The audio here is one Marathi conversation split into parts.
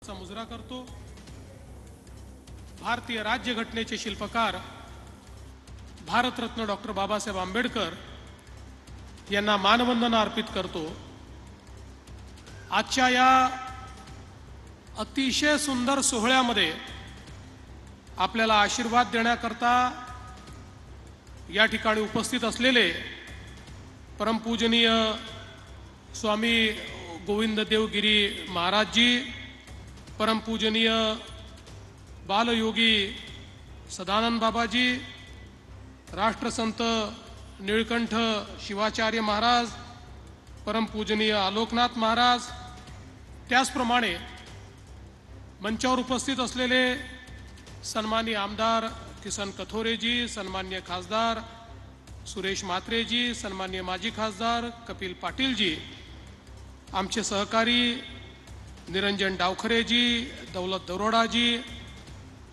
सन्मानाचा मुजरा करतो। भारतीय राज्यघटनेचे शिल्पकार भारतरत्न डॉक्टर बाबासाहेब आंबेडकर यांना मानवंदना अर्पित करतो। आजच्या या अतिशय सुंदर सोहळ्यामध्ये आपल्याला आशीर्वाद देण्याकरता या ठिकाणी उपस्थित असलेले परमपूजनीय स्वामी गोविंददेवगिरी महाराजजी, परमपूजनीय बालयोगी सदानंद बाबाजी, राष्ट्रसंत नीळकंठ शिवाचार्य महाराज, परमपूजनीय आलोकनाथ महाराज, त्याचप्रमाणे मंचावर उपस्थित असलेले सन्माननीय आमदार किसन कथोरेजी, सन्माननीय खासदार सुरेश म्हात्रेजी, सन्माननीय माजी खासदार कपिल पाटीलजी, आमचे सहकारी निरंजन डावखरेजी, दौलत दरोडाजी,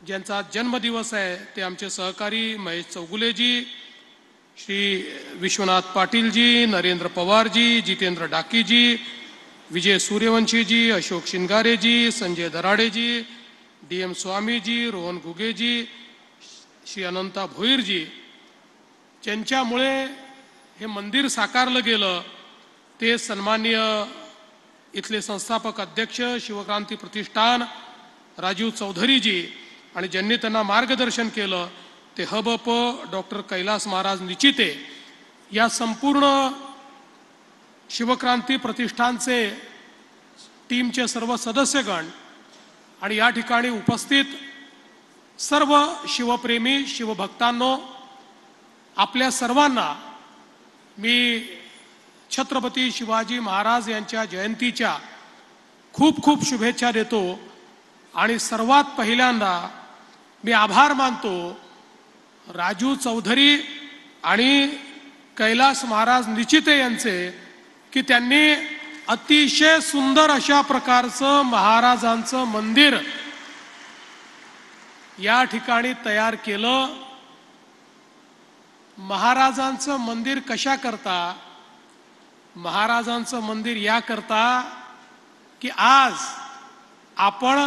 ज्यांचा जन्मदिवस आहे ते आमचे सहकारी महेश चौगुलेजी, श्री विश्वनाथ पाटीलजी, नरेंद्र पवारजी, जितेंद्र डाकीजी, विजय सूर्यवंशीजी, अशोक शिंगारेजी, संजय दराडेजी, DM स्वामीजी, रोहन घुगेजी, श्री अनंता भोईरजी, ज्यांच्यामुळे हे मंदिर साकारलं गेलं ते सन्माननीय इथले संस्थापक अध्यक्ष शिवक्रांती प्रतिष्ठान राजीव चौधरीजी आणि ज्यांनी त्यांना मार्गदर्शन केलं ते हबप डॉक्टर कैलास महाराज निचिते, या संपूर्ण शिवक्रांती प्रतिष्ठानचे टीमचे सर्व सदस्यगण आणि या ठिकाणी उपस्थित सर्व शिवप्रेमी शिवभक्तांनो, आपल्या सर्वांना मी छत्रपती शिवाजी महाराज यांच्या जयंतीच्या खूप खूप शुभेच्छा देतो। आणि सर्वात पहिल्यांदा मी आभार मानतो राजू चौधरी आणि कैलास महाराज निचिते यांचे की त्यांनी अतिशय सुंदर अशा प्रकारचं महाराजांचं मंदिर या ठिकाणी तयार केलं। महाराजांचं मंदिर कशा करता? महाराजांचं मंदिर या करता की आज आपण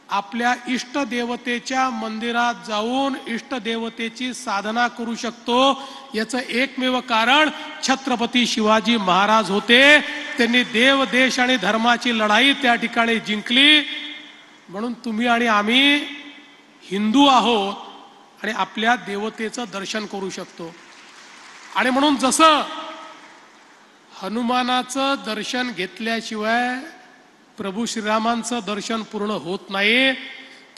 आपल्या इष्टदेवतेच्या मंदिरात जाऊन इष्टदेवतेची साधना करू शकतो। याचं एकमेव कारण छत्रपती शिवाजी महाराज होते। त्यांनी देव देश आणि धर्माची लढाई त्या ठिकाणी जिंकली, म्हणून तुम्ही आणि आम्ही हिंदू आहोत आणि आपल्या देवतेचं दर्शन करू शकतो। आणि म्हणून जसं हनुमानाचं दर्शन घेतल्याशिवाय प्रभू श्रीरामांचं दर्शन पूर्ण होत नाही,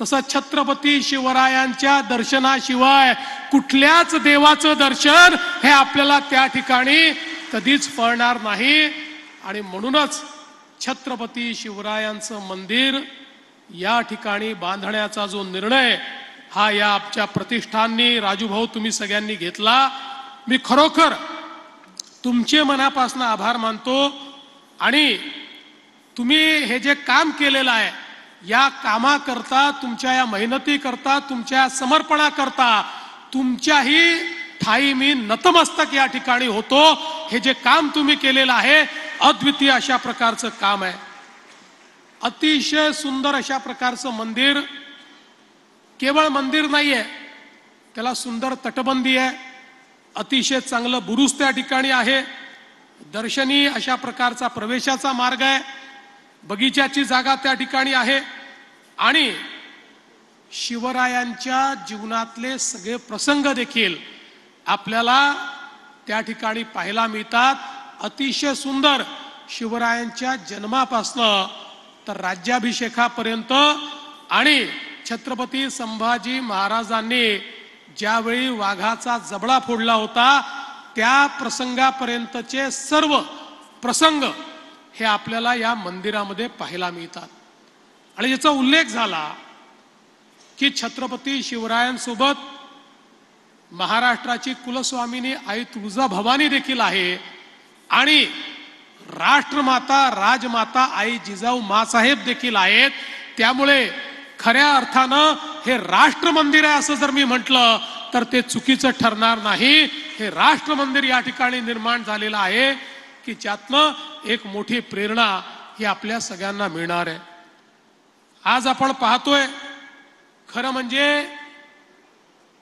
तसं छत्रपती शिवरायांच्या दर्शनाशिवाय कुठल्याच देवाचं दर्शन हे आपल्याला त्या ठिकाणी कधीच फळणार नाही। आणि म्हणूनच छत्रपती शिवरायांचं मंदिर या ठिकाणी बांधण्याचा जो निर्णय हा या आमच्या प्रतिष्ठाननी राजूभाऊ तुम्ही सगळ्यांनी घेतला, मी खरोखर तुमचे मनापासून आभार मानतो। आणि तुम्ही हे जे काम केलेलं आहे या कामाकरता, तुमच्या या मेहनतीकरता, तुमच्या समर्पणाकरता तुमच्याही ठाई मी नतमस्तक या ठिकाणी होतो। हे जे काम तुम्ही केलेलं आहे अद्वितीय अशा प्रकारचं काम आहे। अतिशय सुंदर अशा प्रकारचं मंदिर, केवळ मंदिर नाहीये, त्याला सुंदर तटबंदी आहे, अतिशय चांगलं बुरुज त्या ठिकाणी आहे, दर्शनीय अशा प्रकारचा प्रवेशाचा मार्ग आहे, बगीच्याची जागा त्या ठिकाणी आहे आणि शिवरायांच्या जीवनातले सगळे प्रसंग देखील आपल्याला त्या ठिकाणी पाहायला मिळतात। अतिशय सुंदर शिवरायांच्या जन्मापासनं तर राज्याभिषेकापर्यंत आणि छत्रपती संभाजी महाराजांनी ज्यावेळी वाघाचा जबडा फोडला होता त्या प्रसंगापर्यंतचे सर्व प्रसंग हे आपल्याला या मंदिरामध्ये पाहायला मिळतात। आणि याचा उल्लेख झाला की छत्रपती शिवरायांसोबत महाराष्ट्राची कुलस्वामिनी आई तुळजाभवानी देखील आहे आणि राष्ट्रमाता राजमाता आई जिजाऊ मासाहेब देखील आहेत। त्यामुळे खऱ्या अर्थानं हे राष्ट्र मंदिर आहे असं जर मी म्हटलं तर ते चुकीचं ठरणार नाही। हे राष्ट्र मंदिर या ठिकाणी निर्माण झालेलं आहे की ज्यातनं एक मोठी प्रेरणा ही आपल्या सगळ्यांना मिळणार आहे। आज आपण पाहतोय खरं म्हणजे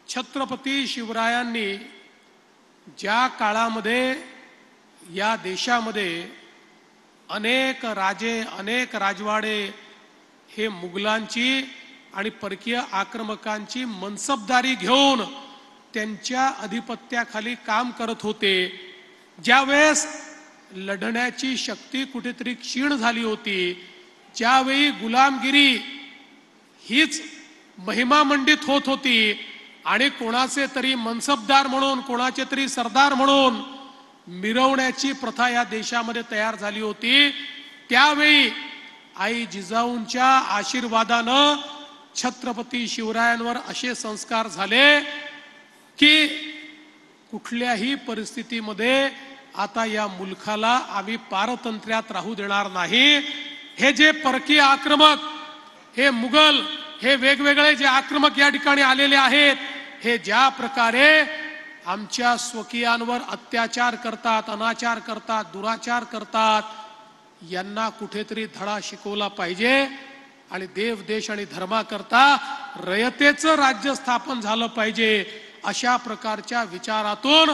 छत्रपती शिवरायांनी ज्या काळामध्ये या देशामध्ये अनेक राजे अनेक राजवाडे हे मुघलांची आणि परकीय आक्रमकांची मनसबदारी घेऊन त्यांच्या अधिपत्याखाली काम करत होते, ज्यावेळेस लढण्याची शक्ती कुठेतरी क्षीण झाली होती, ज्यावेळी गुलामगिरी हीच महिमामंडित होत होती आणि कोणाचे तरी मनसबदार म्हणून कोणाचे तरी सरदार म्हणून मिरवण्याची प्रथा या देशामध्ये तयार झाली होती, त्यावेळी आई जिजाऊंच्या आशीर्वादानं छत्रपती शिवरायांवर असे संस्कार झाले की कुठल्याही परिस्थितीमध्ये आता या मुलखाला आम्ही पारतंत्र्यात राहू देणार नाही. हे जे परकीय आक्रमक, हे मुघल, हे वेगवेगळे जे आक्रमक या ठिकाणी आलेले आहेत, हे ज्या प्रकारे आमच्या स्वकीयांवर अत्याचार करतात, अनाचार करतात, दुराचार करतात, यांना कुठेतरी धडा शिकवला पाहिजे आणि देव देश आणि धर्माकरता रयतेचं राज्य स्थापन झालं पाहिजे. अशा प्रकारच्या विचारातून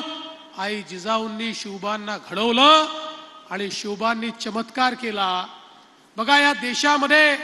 आई जिजाऊंनी शिवबांना घडवलं आणि शिवबांनी चमत्कार केला. बघा, या देशामध्ये